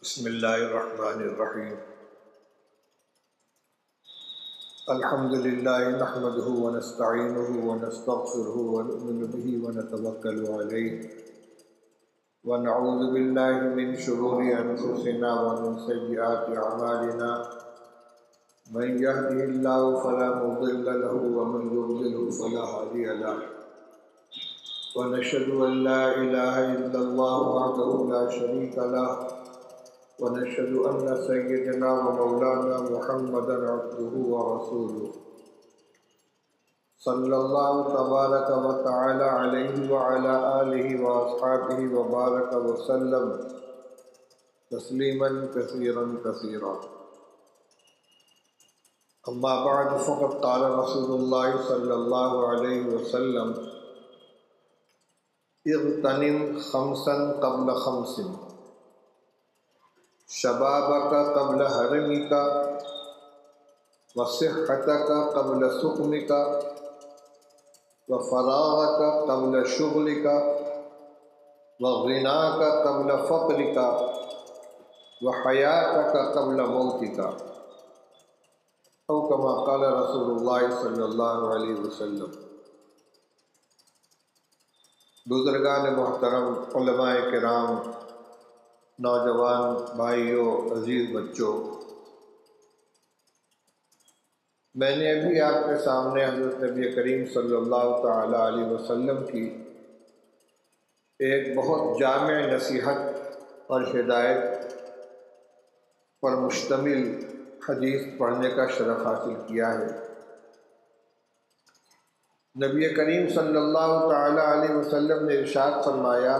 بسم اللہ الرحمن الرحیم الحمد للہ نحمده ونستعینه ونستغفره ونؤمن به ونتوکل علیہ ونعوذ باللہ من شرور انفسنا ومن سیئات اعمالنا من یهده اللہ فلا مضل له ومن یضلل فلا ہادی له ونشهد ان لا الہ الا اللہ وحدہ لا شریک له ونشهد أن سيدنا ومولانا محمدا عبده ورسوله صلى الله تبارك وتعالى عليه وعلى آله وأصحابه وبارك وسلم تسليما كثيرا كثيرا. أما بعد فقد قال رسول الله صلى الله عليه وسلم اغتنم خمسا قبل خمس شبابك قبل حرمك وصحتك قبل سقمك وفراغك قبل شغلك وغناك قبل فقرك وحياتك قبل موتك أو كما قال رسول الله صلی اللہ علیہ وسلم. بزرگان محترم، علماء کرام، نوجوان بھائیوں، عزیز بچوں، میں نے ابھی آپ کے سامنے حضرت نبی کریم صلی اللہ تعالی علیہ وسلم کی ایک بہت جامع نصیحت اور ہدایت پر مشتمل حدیث پڑھنے کا شرف حاصل کیا ہے. نبی کریم صلی اللہ تعالی علیہ وسلم نے ارشاد فرمایا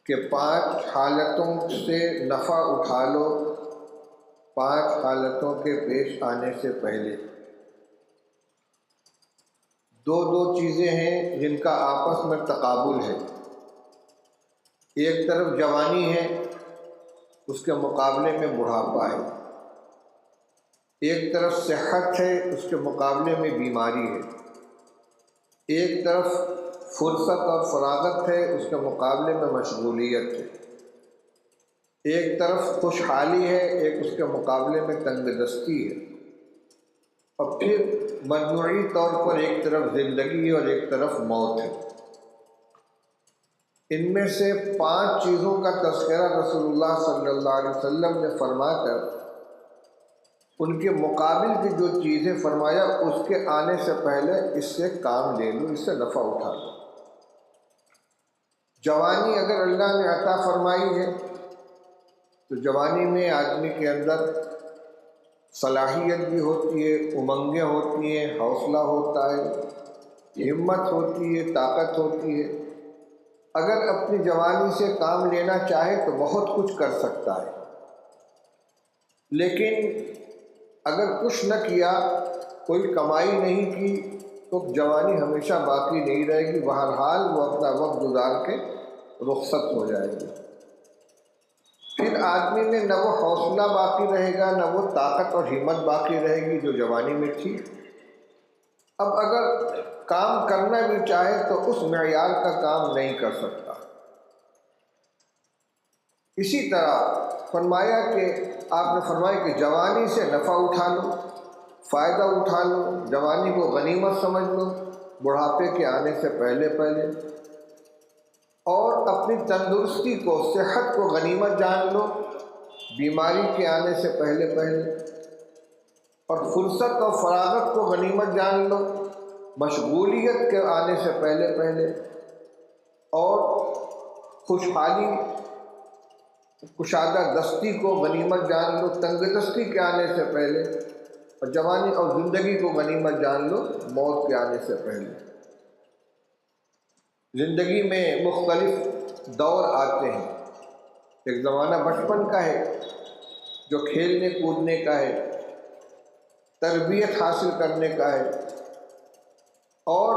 کہ 5 حالتوں سے نفع اٹھا لو 5 حالتوں کے پیش آنے سے پہلے. دو چیزیں ہیں جن کا آپس میں تقابل ہے. ایک طرف جوانی ہے، اس کے مقابلے میں بڑھاپا ہے. ایک طرف صحت ہے، اس کے مقابلے میں بیماری ہے. ایک طرف فرصت اور فراغت ہے، اس کے مقابلے میں مشغولیت ہے. ایک طرف خوشحالی ہے، ایک اس کے مقابلے میں تنگ دستی ہے. اور پھر مجموعی طور پر ایک طرف زندگی اور ایک طرف موت ہے. ان میں سے 5 چیزوں کا تذکرہ رسول اللہ صلی اللہ علیہ وسلم نے فرما کر ان کے مقابل کی جو چیزیں فرمایا اس کے آنے سے پہلے اس سے کام لے لو، اس سے نفع اٹھا لو. جوانی اگر اللہ نے عطا فرمائی ہے تو جوانی میں آدمی کے اندر صلاحیت بھی ہوتی ہے، امنگیں ہوتی ہیں، حوصلہ ہوتا ہے، ہمت ہوتی ہے، طاقت ہوتی ہے. اگر اپنی جوانی سے کام لینا چاہے تو بہت کچھ کر سکتا ہے. لیکن اگر کچھ نہ کیا، کوئی کمائی نہیں کی تو جوانی ہمیشہ باقی نہیں رہے گی. بہرحال وہ اپنا وقت گزار کے رخصت ہو جائے گی. پھر آدمی میں نہ وہ حوصلہ باقی رہے گا، نہ وہ طاقت اور ہمت باقی رہے گی جو جوانی میں تھی. اب اگر کام کرنا بھی چاہے تو اس معیار کا کام نہیں کر سکتا. اسی طرح فرمایا کہ آپ نے فرمایا کہ جوانی سے نفع اٹھا لو، فائدہ اٹھا لو، جوانی کو غنیمت سمجھ لو بڑھاپے کے آنے سے پہلے اور اپنی تندرستی کو، صحت کو غنیمت جان لو بیماری کے آنے سے پہلے اور فرصت اور فراغت کو غنیمت جان لو مشغولیت کے آنے سے پہلے اور خوشحالی کشادہ دستی کو غنیمت جان لو تنگ دستی کے آنے سے پہلے، اور جوانی اور زندگی کو غنیمت جان لو موت کے آنے سے پہلے. زندگی میں مختلف دور آتے ہیں. ایک زمانہ بچپن کا ہے جو کھیلنے کودنے کا ہے، تربیت حاصل کرنے کا ہے، اور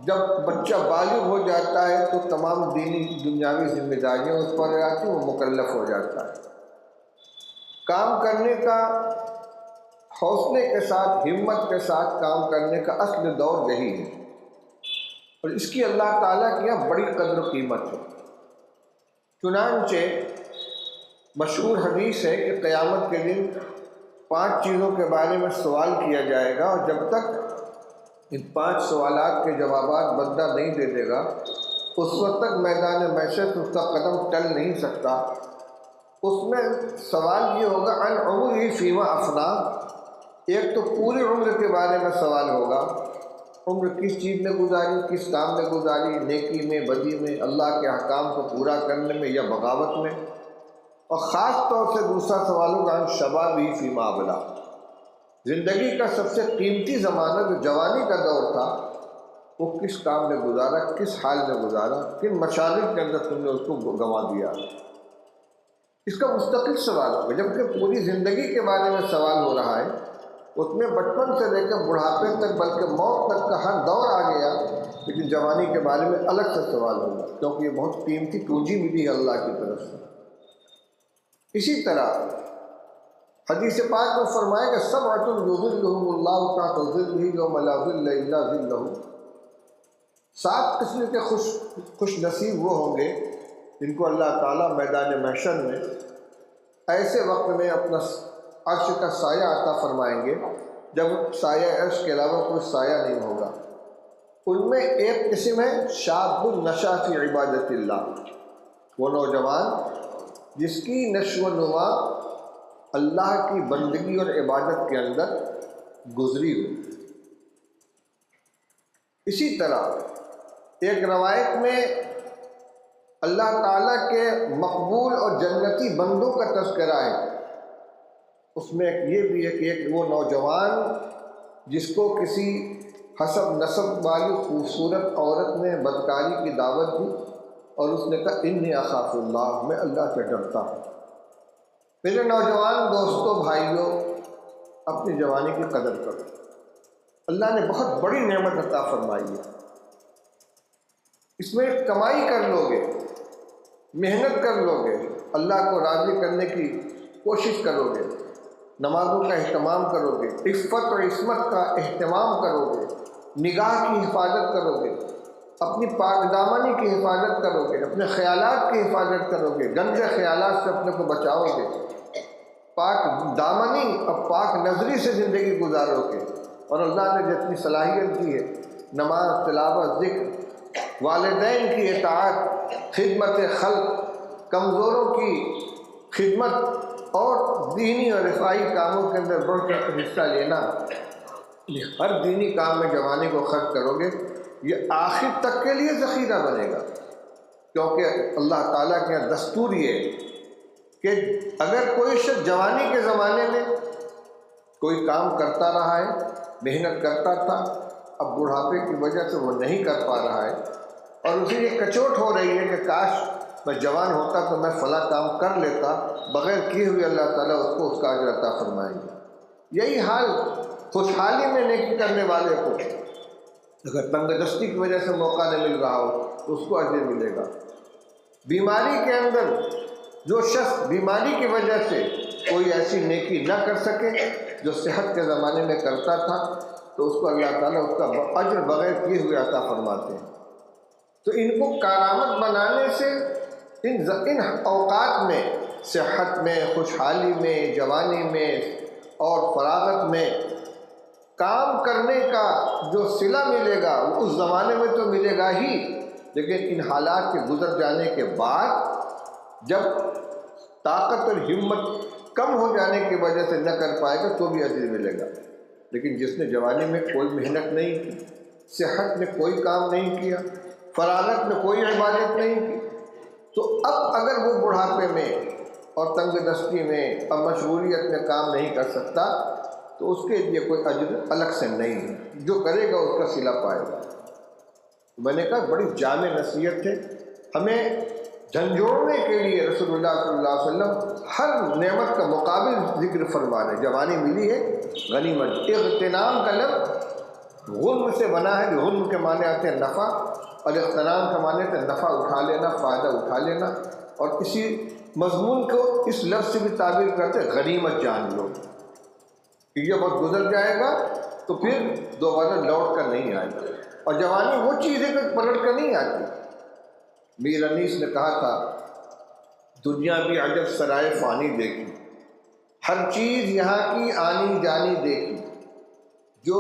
جب بچہ بالغ ہو جاتا ہے تو تمام دینی دنیاوی ذمہ داریاں اس پر آتی ہیں، وہ مکلف ہو جاتا ہے. کام کرنے کا، حوصلے کے ساتھ، ہمت کے ساتھ کام کرنے کا اصل دور یہی ہے، اور اس کی اللہ تعالیٰ کی یہاں بڑی قدر و قیمت ہے. چنانچہ مشہور حدیث ہے کہ قیامت کے دن 5 چیزوں کے بارے میں سوال کیا جائے گا، اور جب تک ان 5 سوالات کے جوابات بندہ نہیں دے دے گا اس وقت تک میدان محشر سے اس کا قدم ٹل نہیں سکتا۔ اس میں سوال یہ ہوگا عن عمرہ فیما افنا، ایک تو پوری عمر کے بارے میں سوال ہوگا، عمر کس چیز میں گزاری، کس کام میں گزاری، نیکی میں، بدی میں، اللہ کے احکام کو پورا کرنے میں یا بغاوت میں، اور خاص طور سے دوسرا سوال ہوگا عن شبابہ فیما ابلا، زندگی کا سب سے قیمتی زمانہ جو جوانی کا دور تھا وہ کس کام میں گزارا، کس حال میں گزارا، کن مشاغل کے اندر تم نے اس کو گنوا دیا۔ اس کا مستقل سوال ہوگا، جبکہ پوری زندگی کے بارے میں سوال ہو رہا ہے، اس میں بچپن سے لے کر بڑھاپے تک بلکہ موت تک کا ہر دور آ گیا، لیکن جوانی کے بارے میں الگ سے سوال ہوگا، کیونکہ یہ بہت قیمتی پونجی ملی ہے اللہ کی طرف سے۔ اسی طرح حدیث پاک میں فرمایا کہ سبعۃ یظلھم اللہ تحت ظلہ یوم لا ظل الا ظلہ، 7 قسم کے خوش نصیب وہ ہوں گے جن کو اللہ تعالیٰ میدان محشر میں ایسے وقت میں اپنا عرش کا سایہ عطا فرمائیں گے جب سایہ عرش کے علاوہ کوئی سایہ نہیں ہوگا۔ ان میں ایک قسم ہے شاب نشا فی عبادت اللہ، وہ نوجوان جس کی نشو و نما اللہ کی بندگی اور عبادت کے اندر گزری ہو۔ اسی طرح ایک روایت میں اللہ تعالیٰ کے مقبول اور جنتی بندوں کا تذکرہ ہے، اس میں ایک یہ بھی ہے کہ ایک وہ نوجوان جس کو کسی حسب نسب والی خوبصورت عورت نے بدکاری کی دعوت دی اور اس نے کہا انی اخاف اللہ، میں اللہ سے ڈرتا ہوں۔ میرے نوجوان دوستوں، بھائیوں، اپنی جوانی کی قدر کرو، اللہ نے بہت بڑی نعمت عطا فرمائی ہے، اس میں کمائی کر لو گے، محنت کر لو گے، اللہ کو راضی کرنے کی کوشش کرو گے، نمازوں کا اہتمام کرو گے، عفت اور عصمت کا اہتمام کرو گے، نگاہ کی حفاظت کرو گے، اپنی پاک دامنی کی حفاظت کرو گے، اپنے خیالات کی حفاظت کرو گے، گندے خیالات سے اپنے کو بچاؤ گے، پاک دامنی اور پاک نظری سے زندگی گزارو گے، اور اللہ نے جتنی صلاحیت دی ہے، نماز، تلاوت، ذکر، والدین کی اطاعت، خدمت خلق، کمزوروں کی خدمت اور دینی اور رفاعی کاموں کے اندر بڑھ کر حصہ لینا، ہر دینی کام میں جوانی کو خرچ کرو گے، یہ آخر تک کے لیے ذخیرہ بنے گا، کیونکہ اللہ تعالیٰ کے یہاں دستور یہ ہے کہ اگر کوئی شخص جوانی کے زمانے میں کوئی کام کرتا رہا ہے، محنت کرتا تھا، اب بڑھاپے کی وجہ سے وہ نہیں کر پا رہا ہے اور اسے یہ کچوٹ ہو رہی ہے کہ کاش میں جوان ہوتا تو میں فلاں کام کر لیتا، بغیر کیے ہوئے اللہ تعالیٰ اس کو اس کا اجر عطا فرمائیں گے۔ یہی حال خوشحالی میں نیکی کرنے والے کو اگر تنگ دستی کی وجہ سے موقع نہیں مل رہا ہو تو اس کو اجر ملے گا۔ بیماری کے اندر جو شخص بیماری کی وجہ سے کوئی ایسی نیکی نہ کر سکے جو صحت کے زمانے میں کرتا تھا تو اس کو اللہ تعالیٰ اس کا اجر بغیر کیے ہوئے عطا فرماتے ہیں۔ تو ان کو کارآمد بنانے سے ان اوقات میں، صحت میں، خوشحالی میں، جوانی میں اور فراغت میں کام کرنے کا جو صلہ ملے گا وہ اس زمانے میں تو ملے گا ہی، لیکن ان حالات کے گزر جانے کے بعد جب طاقت اور ہمت کم ہو جانے کی وجہ سے نہ کر پائے گا تو بھی اجر ملے گا۔ لیکن جس نے جوانی میں کوئی محنت نہیں کی، صحت میں کوئی کام نہیں کیا، فراغت میں کوئی عبادت نہیں کی، تو اب اگر وہ بڑھاپے میں اور تنگ دستی میں اور مشغولیت میں کام نہیں کر سکتا تو اس کے لیے کوئی اجر الگ سے نہیں ہے، جو کرے گا اس کا صلہ پائے گا۔ میں نے کہا بڑی جامع نصیحت ہے، ہمیں جھنجھوڑنے کے لیے رسول اللہ صلی اللہ علیہ وسلم ہر نعمت کا مقابل ذکر فرما رہے۔ جوانی ملی ہے غنیمت، اغتنام کا لفظ غنم سے بنا ہے، جو غنم کے معنی آتے ہیں نفع، اور اغتنام کا معنی ہے نفع اٹھا لینا، فائدہ اٹھا لینا، اور اسی مضمون کو اس لفظ سے بھی تعبیر کرتے ہیں غنیمت جان لو کہ یہ وقت گزر جائے گا تو پھر دوبارہ لوٹ کر نہیں آئے گا، اور جوانی وہ چیز ہے کہ پلٹ کر نہیں آتی۔ میر انیس نے کہا تھا دنیا بھی عجب سرائے فانی دیکھی، ہر چیز یہاں کی آنی جانی دیکھی، جو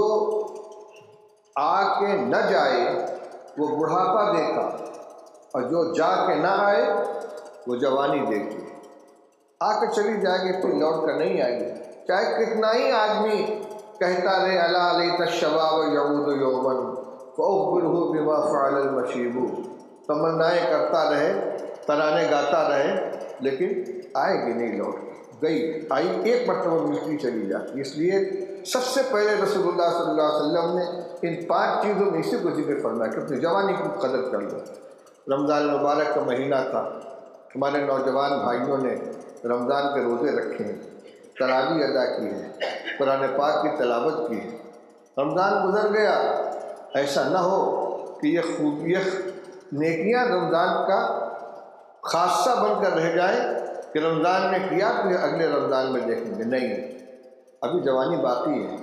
آ کے نہ جائے وہ بڑھاپا دیکھا، اور جو جا کے نہ آئے وہ جوانی دیکھی۔ آ کے چلی جائے گی پھر لوٹ کر نہیں آئے گی، چاہے کتنا ہی آدمی کہتا رہے الا لیت الشباب یعود یوما فاخبرہ بما فعل المشیب، تمنائیں کرتا رہے، ترانے گاتا رہے، لیکن آئے گی نہیں لوٹ، گئی آئی ایک مرتبہ ملتی چلی جاتی۔ اس لیے سب سے پہلے رسول اللہ صلی اللہ علیہ وسلم نے ان 5 چیزوں میں اسی کو ذکر فرمایا کہ اپنی جوانی کی قدر کر لو۔ رمضان المبارک کا مہینہ تھا، ہمارے نوجوان بھائیوں نے رمضان کے روزے رکھے ہیں، تراویح ادا کی ہے، قرآن پاک کی تلاوت کی ہے۔ رمضان گزر گیا، ایسا نہ ہو کہ یہ خوبیاں نیکیاں رمضان کا خاصہ بن کر رہ جائیں کہ رمضان میں کیا تو یہ اگلے رمضان میں دیکھیں گے، نہیں، ابھی جوانی باقی ہے،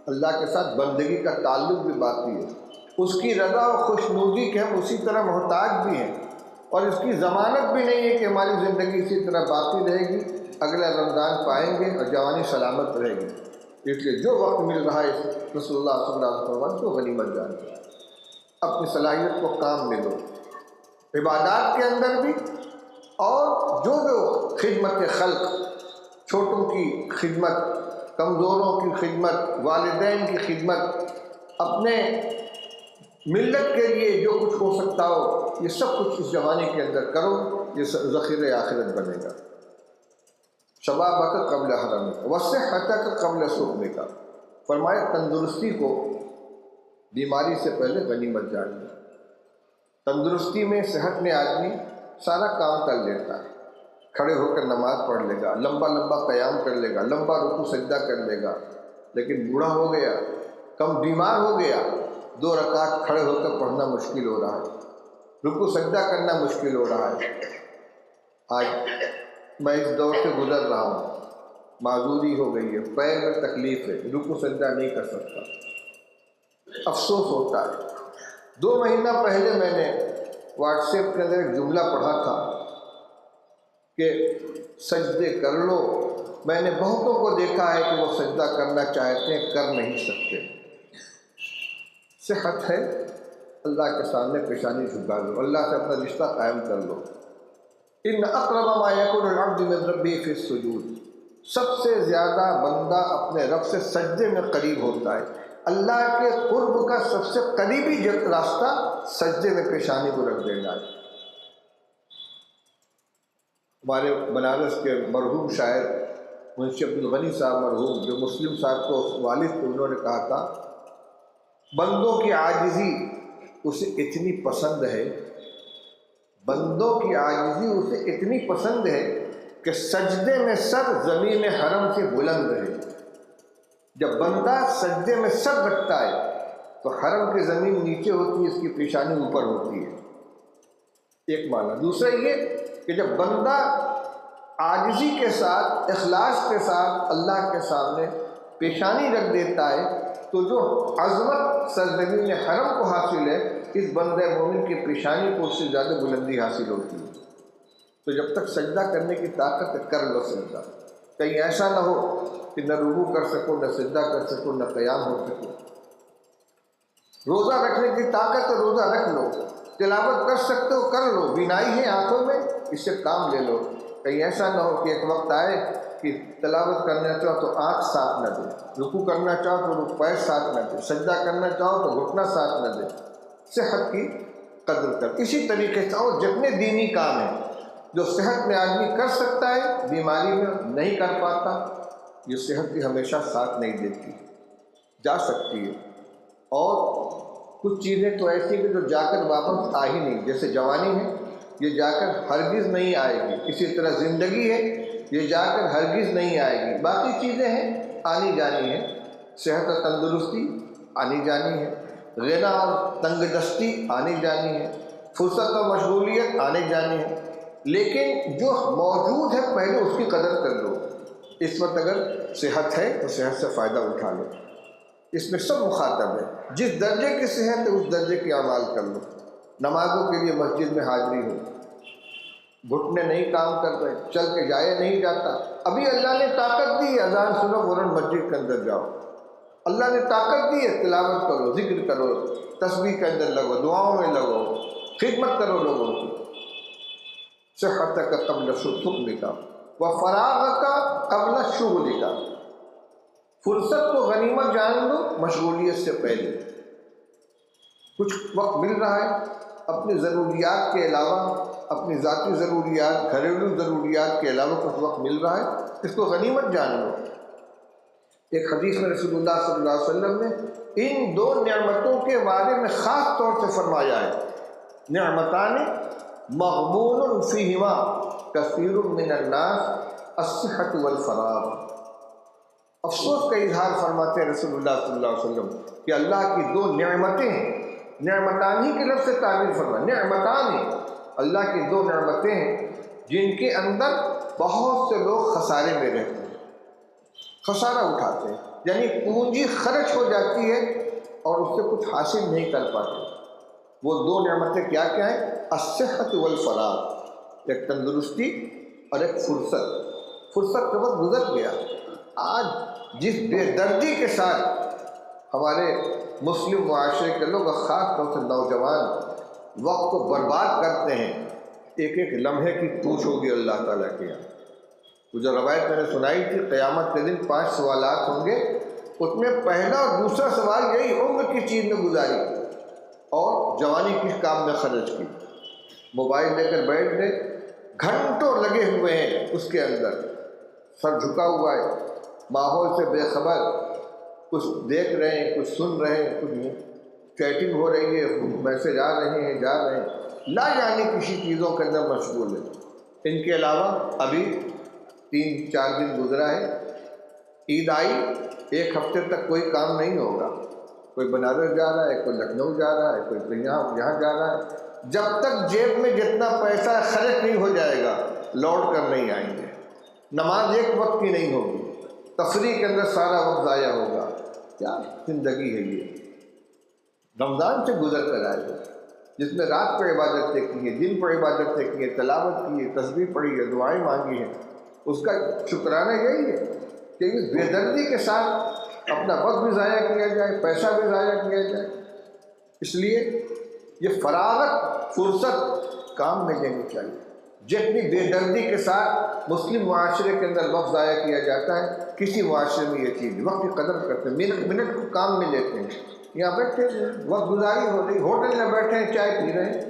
اللہ کے ساتھ بندگی کا تعلق بھی باقی ہے، اس کی رضا و خوشنودی کے ہم اسی طرح محتاج بھی ہیں، اور اس کی ضمانت بھی نہیں ہے کہ ہماری زندگی اسی طرح باقی رہے گی، اگلا رمضان پائیں گے اور جوانی سلامت رہے گی۔ اس لیے جو وقت مل رہا ہے رسول اللہ صلی اللہ علیہ وسلم کو غنیمت جانیں، اپنی صلاحیت کو کام میں لو، عبادات کے اندر بھی، اور جو خدمت خلق، چھوٹوں کی خدمت، کمزوروں کی خدمت، والدین کی خدمت، اپنے ملت کے لیے جو کچھ ہو سکتا ہو، یہ سب کچھ اس جوانی کے اندر کرو، یہ ذخیرہ آخرت بنے گا۔ شبابک قبل حرمک وصحتک قبل سقمک، فرمایا تندرستی کو بیماری سے پہلے غنیمت جان لیں۔ تندرستی میں، صحت میں آدمی سارا کام کر لیتا ہے، کھڑے ہو کر نماز پڑھ لے گا، لمبا لمبا قیام کر لے گا، لمبا رکوع سجدہ کر لے گا، لیکن بوڑھا ہو گیا، کم بیمار ہو گیا، 2 رکعت کھڑے ہو کر پڑھنا مشکل ہو رہا ہے، رکوع سجدہ کرنا مشکل ہو رہا ہے۔ آج میں اس دور سے گزر رہا ہوں، معذوری ہو گئی ہے، پیر میں تکلیف ہے، رکوع سجدہ نہیں کر سکتا، افسوس ہوتا ہے۔ 2 مہینہ پہلے میں نے واٹس ایپ کے اندر ایک جملہ پڑھا تھا کہ سجدے کر لو، میں نے بہتوں کو دیکھا ہے کہ وہ سجدہ کرنا چاہتے ہیں، کر نہیں سکتے۔ صحت ہے، اللہ کے سامنے پیشانی جھکا لو، اللہ سے اپنا رشتہ قائم کر لو۔ ان اقرب ما یکون العبد من ربہ فی السجود، سب سے زیادہ بندہ اپنے رب سے سجدے میں قریب ہوتا ہے۔ اللہ کے قرب کا سب سے قریبی راستہ سجدے میں پیشانی کو رکھ دینا ہے۔ ہمارے بنارس کے مرحوم شاعر منشی عبدالغنی صاحب مرحوم، جو مسلم صاحب کو والد تھے، انہوں نے کہا تھا بندوں کی عاجزی اسے اتنی پسند ہے، بندوں کی عاجزی اسے اتنی پسند ہے کہ سجدے میں سر زمین حرم سے بلند ہے۔ جب بندہ سجدے میں سر رکھتا ہے تو حرم کی زمین نیچے ہوتی ہے، اس کی پیشانی اوپر ہوتی ہے، ایک معنی۔ دوسرا یہ کہ جب بندہ عاجزی کے ساتھ، اخلاص کے ساتھ اللہ کے سامنے پیشانی رکھ دیتا ہے تو جو عظمت سرزمین حرم کو حاصل ہے، اس بندے مومن کی پیشانی کو اس سے زیادہ بلندی حاصل ہوتی ہے۔ تو جب تک سجدہ کرنے کی طاقت ہے، کر لو سجدہ، کہیں ایسا نہ ہو کہ نہ رکوع کر سکو، نہ سجدہ کر سکو، نہ قیام ہو سکو۔ روزہ رکھنے کی طاقت ہے، روزہ رکھ لو، تلاوت کر سکتے ہو کر لو، بینائی ہے آنکھوں میں، اس سے کام لے لو۔ کہیں ایسا نہ ہو کہ ایک وقت آئے کہ تلاوت کرنا چاہو تو آنکھ ساتھ نہ دے، رکوع کرنا چاہو تو پیر ساتھ نہ دے، سجدہ کرنا چاہو تو گھٹنا ساتھ نہ دے۔ صحت کی قدر کر۔ اسی طریقے سے اور جتنے دینی کام ہیں جو صحت میں آدمی کر سکتا ہے، بیماری میں نہیں کر پاتا، یہ صحت کی ہمیشہ ساتھ نہیں دیتی، جا سکتی ہے۔ اور کچھ چیزیں تو ایسی ہیں کہ جو جا کر واپس آ ہی نہیں، جیسے جوانی ہے، یہ جا کر ہرگز نہیں آئے گی، اسی طرح زندگی ہے، یہ جا کر ہرگز نہیں آئے گی۔ باقی چیزیں ہیں آنی جانی ہیں، صحت اور تندرستی آنی جانی ہے، غنا اور تنگ دستی آنی جانی ہے، فرصت اور مشغولیت آنی جانی ہے، لیکن جو موجود ہے پہلے اس کی قدر کر لو۔ اس وقت اگر صحت ہے تو صحت سے فائدہ اٹھا لو، اس میں سب مخاطب ہے، جس درجے کی صحت ہے اس درجے کے اعمال کر لو۔ نمازوں کے لیے مسجد میں حاضری ہو، گھٹنے نہیں کام کر رہے، چل کے جایا نہیں جاتا، ابھی اللہ نے طاقت دی ہے، اذان سنو فوراً مسجد کے اندر جاؤ، اللہ نے طاقت دی ہے، تلاوت کرو، ذکر کرو، تسبیح کے اندر لگو، دعاؤں میں لگو، خدمت کرو لوگوں کی۔ صحتک قبل شغلک وفراغک قبل شغلک، فرصت کو غنیمت جان لو مشغولیت سے پہلے۔ کچھ وقت مل رہا ہے، اپنی ضروریات کے علاوہ، اپنی ذاتی ضروریات، گھریلو ضروریات کے علاوہ کچھ وقت مل رہا ہے، اس کو غنیمت جان لو۔ ایک حدیث میں رسول اللہ صلی اللہ علیہ وسلم نے ان دو نعمتوں کے بارے میں خاص طور سے فرمایا ہے، نعمتان مغبون فیہما کثیر من الناس الصحۃ والفراغ۔ افسوس کا اظہار فرماتے ہیں رسول اللہ صلی اللہ علیہ وسلم کہ اللہ کی دو نعمتیں ہیں، نعمتان ہی کے لفظ سے تعبیر فرمایا، نعمتان ہیں، اللہ کی دو نعمتیں ہیں جن کے اندر بہت سے لوگ خسارے میں رہتے ہیں، خسارہ اٹھاتے ہیں، یعنی پونجی خرچ ہو جاتی ہے اور اس سے کچھ حاصل نہیں کر پاتے۔ وہ دو نعمتیں کیا کیا ہیں؟ الصحت والفراغ، ایک تندرستی اور ایک فرصت۔ فرصت کا وقت گزر گیا۔ آج جس بے دردی کے ساتھ ہمارے مسلم معاشرے کے لوگ، خاص طور سے نوجوان، وقت کو برباد کرتے ہیں، ایک ایک لمحے کی پوچھ ہوگی اللہ تعالیٰ کے یہاں۔ وہ جو روایت میں نے سنائی تھی، قیامت کے دن 5 سوالات ہوں گے، اس میں پہلا اور دوسرا سوال یہی، عمر کس چیز میں گزاری اور جوانی کس کام میں خرچ کی۔ موبائل لے کر بیٹھ گئے، گھنٹوں لگے ہوئے ہیں اس کے اندر، سر جھکا ہوا ہے، ماحول سے بے خبر، کچھ دیکھ رہے ہیں، کچھ سن رہے ہیں، کچھ چیٹنگ ہو رہی ہے، میسج آ رہے ہیں، جا رہے ہیں، لا یعنی کسی چیزوں کے اندر مشغول ہے۔ ان کے علاوہ ابھی 3-4 دن گزرا ہے، عید آئی، 1 ہفتے تک کوئی کام نہیں ہوگا، کوئی بنارس جا رہا ہے، کوئی لکھنؤ جا رہا ہے، کوئی یہاں جا رہا ہے، جب تک جیب میں جتنا پیسہ خرچ نہیں ہو جائے گا لوٹ کر نہیں آئیں گے۔ نماز ایک وقت کی نہیں ہوگی، تفریح کے اندر سارا وقت ضائع ہوگا۔ کیا زندگی ہے یہ؟ رمضان سے گزر کر آئے گا، جس میں رات پر عبادتیں کی ہیں، دن پر عبادتیں کی ہیں، تلاوت کی ہے، تسبیح پڑھی ہے، دعائیں مانگی ہیں، اس کا شکرانہ یہی ہے کہ اس بے دردی کے ساتھ اپنا وقت بھی ضائع کیا جائے، پیسہ بھی ضائع کیا جائے۔ اس لیے یہ فراغت، فرصت کام میں لینی چاہیے۔ جتنی بے دردی کے ساتھ مسلم معاشرے کے اندر وقت ضائع کیا جاتا ہے، کسی معاشرے میں یہ چیز وقت کی قدر کرتے ہیں، منٹ کو کام میں لیتے ہیں۔ یہاں بیٹھے وقت گزاری ہو رہی، ہوٹل میں بیٹھے ہیں، چائے پی رہے ہیں،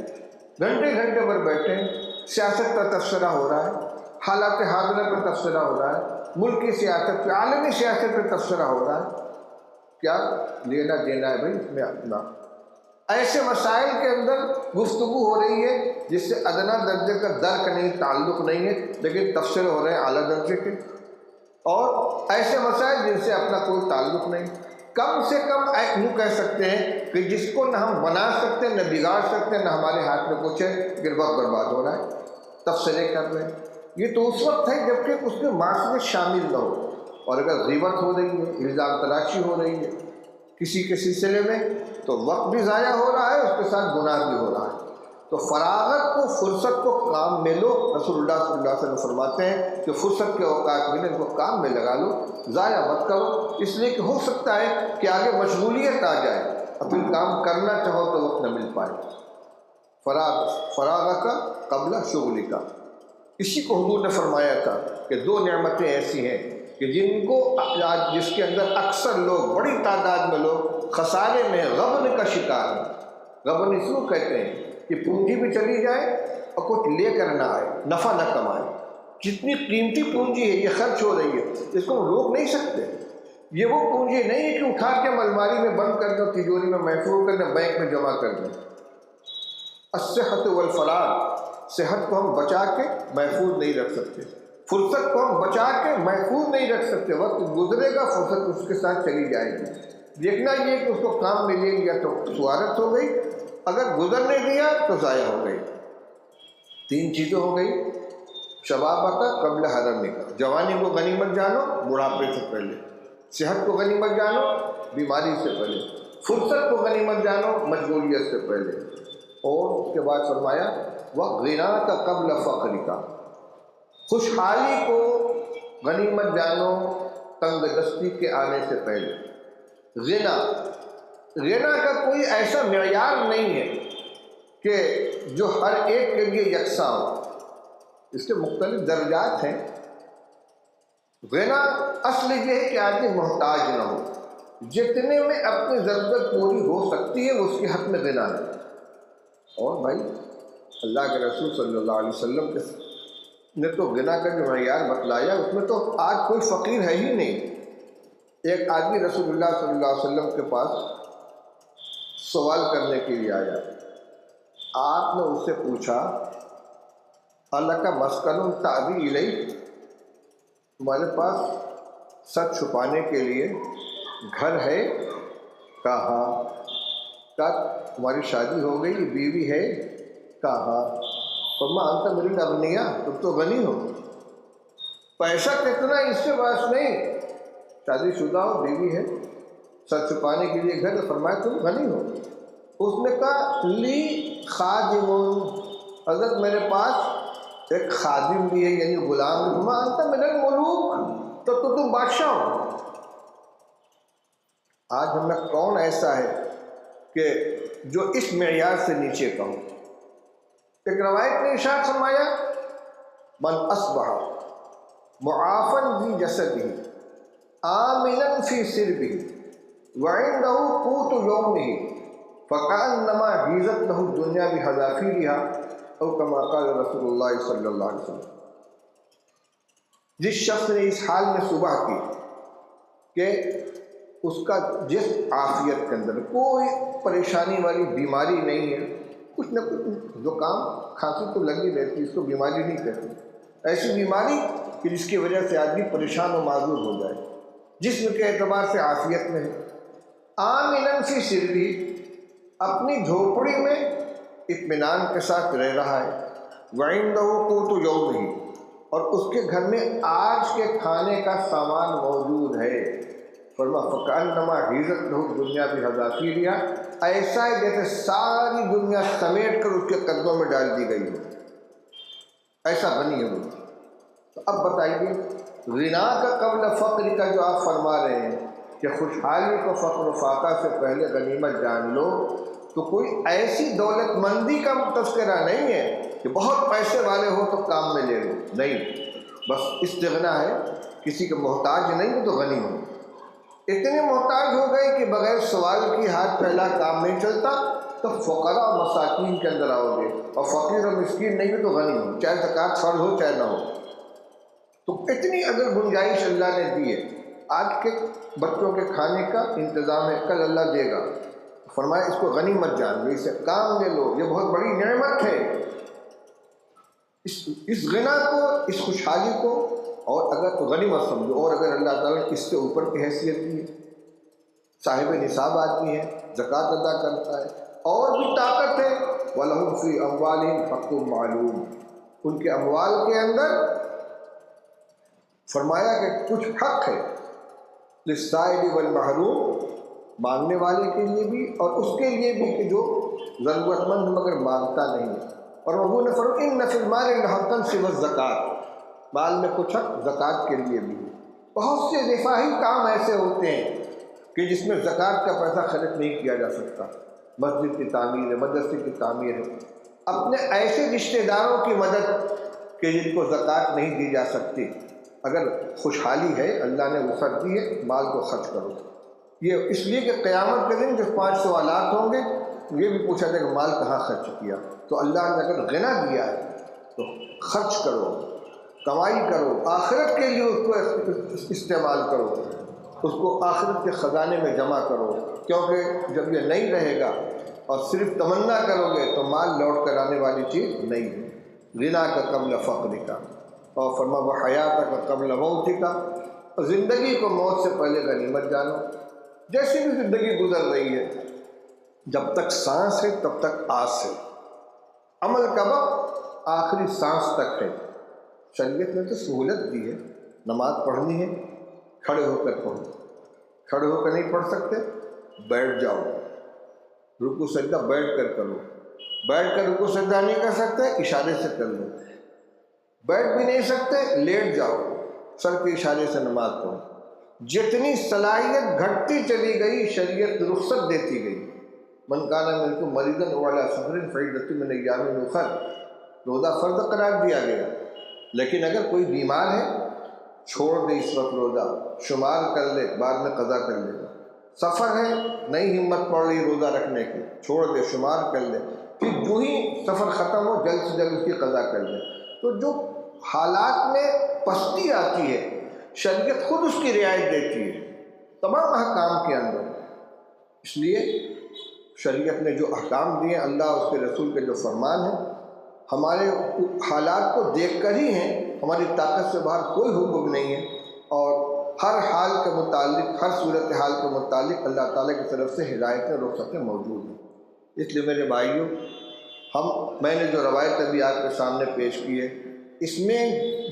گھنٹے گھنٹے پر بیٹھے ہیں، سیاست کا تبصرہ ہو رہا ہے، حالات حاضرہ پر تبصرہ ہو رہا ہے، ملکی سیاست پہ، عالمی سیاست پہ تبصرہ ہو رہا ہے۔ کیا لینا دینا ہے بھائی اس میں اپنا؟ ایسے مسائل کے اندر گفتگو ہو رہی ہے جس سے ادنا درجے کا درک نہیں، تعلق نہیں ہے، لیکن تبصرے ہو رہے ہیں اعلیٰ درجے کے، اور ایسے مسائل جن سے اپنا کوئی تعلق نہیں۔ کم سے کم یوں کہہ سکتے ہیں کہ جس کو نہ ہم بنا سکتے، نہ بگاڑ سکتے، نہ ہمارے ہاتھ میں کچھ ہے، لیکن وقت برباد ہو رہا ہے، تبصرے کر رہے ہیں۔ یہ تو اس وقت ہے جبکہ اس میں معاشرت شامل نہ ہو، اور اگر غیبت ہو رہی ہے، الزام تراشی ہو رہی ہے کسی کے سلسلے میں، تو وقت بھی ضائع ہو رہا ہے، اس کے ساتھ گناہ بھی ہو رہا ہے۔ تو فراغت کو، فرصت کو کام میں لو۔ رسول اللہ صلی اللہ علیہ وسلم فرماتے ہیں کہ فرصت کے اوقات ملے ان کو کام میں لگا لو، ضائع مت کرو، اس لیے کہ ہو سکتا ہے کہ آگے مشغولیت آ جائے اور پھر کام کرنا چاہو تو وقت نہ مل پائے۔ فراغ کا قبل شغل کا، اسی کو حضور نے فرمایا تھا کہ 2 نعمتیں ایسی ہیں کہ جن کو آج جس کے اندر اکثر لوگ، بڑی تعداد میں لوگ خسارے میں، غبن کا شکار ہیں۔ غبن اس کو کہتے ہیں کہ پونجی بھی چلی جائے اور کچھ لے کر نہ آئے، نفع نہ کمائے۔ جتنی قیمتی پونجی ہے یہ خرچ ہو رہی ہے، اس کو ہم روک نہیں سکتے۔ یہ وہ پونجی نہیں ہے کہ اٹھا کے ہم الماری میں بند کر دیں، تجوری میں محفوظ کر دیں، بینک میں جمع کر دیں۔ الصحت والفراغ، صحت کو ہم بچا کے محفوظ نہیں رکھ سکتے، فرصت کو ہم بچا کے محفوظ نہیں رکھ سکتے۔ وقت گزرے گا، فرصت اس کے ساتھ چلی جائے گی۔ دیکھنا یہ کہ اس کو کام میں لے لیا تو سوارت ہو گئی، اگر گزرنے دیا تو ضائع ہو گئی۔ 3 چیزیں ہو گئی، شباب کا قبل حرم کا، جوانی کو غنیمت جانو بڑھاپے سے پہلے، صحت کو غنیمت جانو بیماری سے پہلے، فرصت کو غنیمت جانو مشغولیت سے پہلے، اور اس کے بعد فرمایا وغناک قبل فقرک، خوشحالی کو غنیمت جانو تنگ دستی کے آنے سے پہلے۔ غنا کا کوئی ایسا معیار نہیں ہے کہ جو ہر ایک کے لیے یکساں ہو، اس کے مختلف درجات ہیں۔ غنا اصل یہ ہے کہ آدمی محتاج نہ ہو، جتنے میں اپنی ضرورت پوری ہو سکتی ہے اس کے حق میں غنا ہے۔ اور بھائی اللہ کے رسول صلی اللہ علیہ وسلم نے تو غنا کا جو معیار بتلایا اس میں تو آج کوئی فقیر ہے ہی نہیں۔ ایک آدمی رسول اللہ صلی اللہ علیہ وسلم کے پاس سوال کرنے کے لیے آیا، آپ نے اس سے پوچھا اللہ کا مسکن تعبی الیہ، تمہارے پاس سچ چھپانے کے لیے گھر ہے؟ کہا تمہاری شادی ہو گئی، بیوی ہے؟ کہا فرمایا انت من الاغنیاء، تم تو غنی ہو، پیسہ کتنا اس سے بات نہیں، شادی شدہ ہو، بیوی ہے، سچ چھپانے کے لیے گھر، فرمایا تم غنی ہو۔ اس نے کہا لی خادم، حضرت میرے پاس ایک خادم بھی ہے یعنی غلام بھی، فرمایا انت من الملوک، تو تم بادشاہ ہو۔ آج ہم میں کون ایسا ہے کہ جو اس معیار سے نیچے کا ہو؟ ایک روایت نے ارشاد فرمایا من اصبح معافا فی جسدہ آمنا فی سربہ وعندہ قوت یومہ فکأنما حیزت لہ الدنیا بحذافیرہا او کما قال رسول اللہ صلی اللہ علیہ وسلم۔ جس شخص نے اس حال میں صبح کی کہ اس کا جسم عافیت کے اندر، کوئی پریشانی والی بیماری نہیں ہے، کچھ نہ کچھ زکام کھانسی تو لگی رہتی، اس کو بیماری نہیں کہتے، ایسی بیماری کہ جس کی وجہ سے آدمی پریشان و معذور ہو جائے، جسم کے اعتبار سے عافیت میں ہے، آمنا فی سربہ، اپنی جھوپڑی میں اطمینان کے ساتھ رہ رہا ہے، وعندہ قوت یومہ، اور اس کے گھر میں آج کے کھانے کا سامان موجود ہے، فرمایا فکأنما حیزت لہ الدنیا بحذافیرہا، ایسا ہے جیسے ساری دنیا سمیٹ کر اس کے قدموں میں ڈال دی گئی ہو، ایسا غنی ہے وہ۔ تو اب بتائیے غنا کا قبل فقر کا جو آپ فرما رہے ہیں کہ خوشحالی کو فقر و فاقہ سے پہلے غنیمت جان لو، تو کوئی ایسی دولت مندی کا تذکرہ نہیں ہے کہ بہت پیسے والے ہو تو کام میں لے لو، نہیں، بس استغنا ہے، کسی کا محتاج نہیں ہو تو غنی ہو۔ اتنے محتاج ہو گئے کہ بغیر سوال کی ہاتھ پھیلا کام نہیں چلتا، تو فقراء اور مساکین کے اندر آؤ گے، اور فقیر اور مسکین نہیں ہو تو غنی ہو، چاہے زکوٰۃ فرض ہو چاہے نہ ہو۔ تو اتنی اگر گنجائش اللہ نے دی ہے، آج کے بچوں کے کھانے کا انتظام ہے، کل اللہ دے گا، فرمایا اس کو غنیمت جان لو، اسے کام لے لو، یہ بہت بڑی نعمت ہے۔ اس غنا کو، اس خوشحالی کو، اور اگر تو غنیمت سمجھو، اور اگر اللہ تعالیٰ نے اس سے اوپر کی حیثیت دی ہے، صاحب نصاب آدمی ہے، زکوٰۃ ادا کرتا ہے، اور بھی طاقت ہے، وَلَهُمْ فِي أَمْوَالِهِمْ حَقٌّ مَعْلُومٌ، ان کے اموال کے اندر فرمایا کہ کچھ حق ہے، للسائل والمحروم، مانگنے والے کے لیے بھی اور اس کے لیے بھی کہ جو ضرورت مند مگر مانگتا نہیں ہے۔ اور ابو نے فرمایا ان فی المال لحقا سوی الزکوٰۃ، مال میں کچھ حق زکوٰۃ کے لیے بھی۔ بہت سے رفاہی کام ایسے ہوتے ہیں کہ جس میں زکوٰۃ کا پیسہ خرچ نہیں کیا جا سکتا، مسجد کی تعمیر ہے، مدرسے کی تعمیر ہے، اپنے ایسے رشتہ داروں کی مدد کہ جن کو زکوٰۃ نہیں دی جا سکتی، اگر خوشحالی ہے اللہ نے وسعت دی ہے، مال کو خرچ کرو۔ یہ اس لیے کہ قیامت کے دن جو 5 سوالات ہوں گے، یہ بھی پوچھا جائے کہ مال کہاں خرچ کیا۔ تو اللہ نے اگر غنا دیا ہے تو خرچ کرو، کمائی کرو، آخرت کے لیے اس کو استعمال کرو، اس کو آخرت کے خزانے میں جمع کرو، کیونکہ جب یہ نہیں رہے گا اور صرف تمنا کرو گے تو مال لوٹ کر آنے والی چیز نہیں ہے۔ غنا کا قبل فقر کا، اور فرما وہ حیات کا قبل موت کا، اور زندگی کو موت سے پہلے غنیمت جانو۔ جیسی بھی زندگی گزر رہی ہے، جب تک سانس ہے تب تک آس ہے، عمل کا وقت آخری سانس تک ہے۔ شریعت نے تو سہولت دی ہے، نماز پڑھنی ہے کھڑے ہو کر پڑھو، کھڑے ہو کر نہیں پڑھ سکتے بیٹھ جاؤ، رکوع سجدہ بیٹھ کر کرو، بیٹھ کر رکوع سجدہ نہیں کر سکتے، اشارے سے کر لو، بیٹھ بھی نہیں سکتے، لیٹ جاؤ، سر کے اشارے سے نماز پڑھو۔ جتنی صلاحیت گھٹتی چلی گئی شریعت رخصت دیتی گئی۔ من کان منکم مریضا او علی سفر فعدۃ من ایام اخر، روزہ فرض قرار دیا گیا، لیکن اگر کوئی بیمار ہے چھوڑ دے اس وقت روزہ، شمار کر لے، بعد میں قضا کر لے گا۔ سفر ہے، نہیں ہمت پڑ رہی روزہ رکھنے کی، چھوڑ دے، شمار کر لے، پھر جو ہی سفر ختم ہو جلد سے جلد اس کی قضا کر لے۔ تو جو حالات میں پستی آتی ہے شریعت خود اس کی رعایت دیتی ہے تمام احکام کے اندر۔ اس لیے شریعت نے جو احکام دیے، اللہ اس کے رسول کے جو فرمان ہیں، ہمارے حالات کو دیکھ کر ہی ہیں، ہماری طاقت سے باہر کوئی حکم نہیں ہے، اور ہر حال کے متعلق، ہر صورتحال کے متعلق اللہ تعالیٰ کی طرف سے ہدایتیں، رخصتیں موجود ہیں۔ اس لیے میرے بھائیوں، میں نے جو روایت ابھی آپ کے سامنے پیش کی ہے، اس میں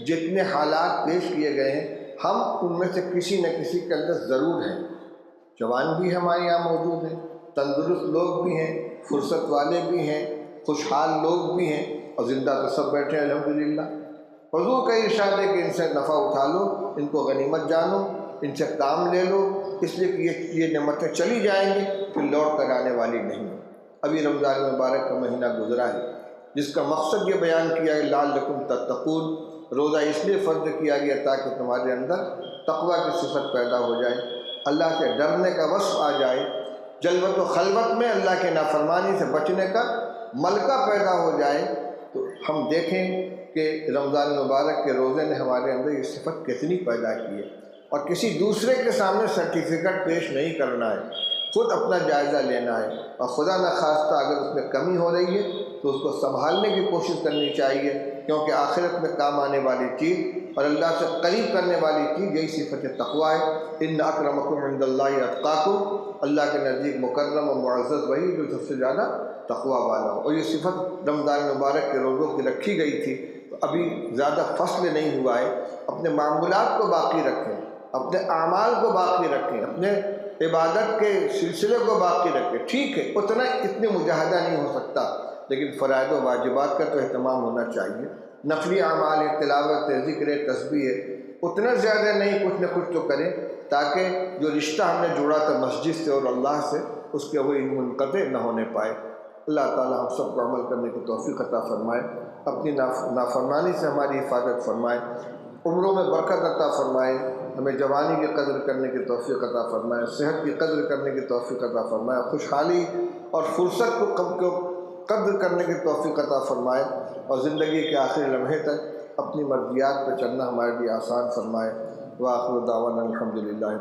جتنے حالات پیش کیے گئے ہیں، ہم ان میں سے کسی نہ کسی کے اندر ضرور ہیں۔ جوان بھی ہمارے یہاں موجود ہیں، تندرست لوگ بھی ہیں، فرصت والے بھی ہیں، خوشحال لوگ بھی ہیں، اور زندہ تو سب بیٹھے ہیں الحمدللہ۔ حضور کا ارشاد ہے کہ ان سے نفع اٹھا لو، ان کو غنیمت جانو، ان سے کام لے لو، اس لیے کہ یہ نعمتیں چلی جائیں گی، پھر لوٹ کر آنے والی نہیں۔ ابھی رمضان مبارک کا مہینہ گزرا ہے، جس کا مقصد یہ بیان کیا ہے لعلکم تتقون، روزہ اس لیے فرض کیا گیا تاکہ تمہارے اندر تقویٰ کی صفت پیدا ہو جائے، اللہ سے ڈرنے کا وصف آ جائے، جلوت و خلوت میں اللہ کے نافرمانی سے بچنے کا ملکہ پیدا ہو جائے۔ تو ہم دیکھیں کہ رمضان مبارک کے روزے نے ہمارے اندر یہ صفت کتنی پیدا کی ہے، اور کسی دوسرے کے سامنے سرٹیفکیٹ پیش نہیں کرنا ہے، خود اپنا جائزہ لینا ہے، اور خدا نخواستہ اگر اس میں کمی ہو رہی ہے تو اس کو سنبھالنے کی کوشش کرنی چاہیے، کیونکہ آخرت میں کام آنے والی چیز اور اللہ سے قریب کرنے والی چیز یہی صفت تقویٰ ہے۔ ان اکرمکم عند اللہ اتقاکم، اللہ کے نزدیک مکرم و معزز وہی جو سب سے زیادہ تقویٰ والا ہو۔ اور یہ صفت رمضان مبارک کے روزوں کی رکھی گئی تھی، تو ابھی زیادہ فصل نہیں ہوا ہے، اپنے معمولات کو باقی رکھیں، اپنے اعمال کو باقی رکھیں، اپنے عبادت کے سلسلے کو باقی رکھیں۔ ٹھیک ہے اتنی مجاہدہ نہیں ہو سکتا، لیکن فرائض و واجبات کا تو اہتمام ہونا چاہیے، نفلی اعمال ہے، تلاوت ہے، ذکر ہے، تسبیح ہے، اتنا زیادہ نہیں، کچھ نہ کچھ تو کریں، تاکہ جو رشتہ ہم نے جوڑا تھا مسجد سے اور اللہ سے، اس کے وہ منقطع نہ ہونے پائے۔ اللہ تعالی ہم سب کو عمل کرنے کی توفیق عطا فرمائے، اپنی نافرمانی سے ہماری حفاظت فرمائے، عمروں میں برکت عطا فرمائے، ہمیں جوانی کی قدر کرنے کی توفیق عطا فرمائے، صحت کی قدر کرنے کی توفیق عطا فرمائے، خوشحالی اور فرصت کو قدر کرنے کی توفیق عطا فرمائے، اور زندگی کے آخری لمحے تک اپنی مرضیات پہ چلنا ہمارے لیے آسان فرمائے۔ وآخر دعوانا الحمدللہ۔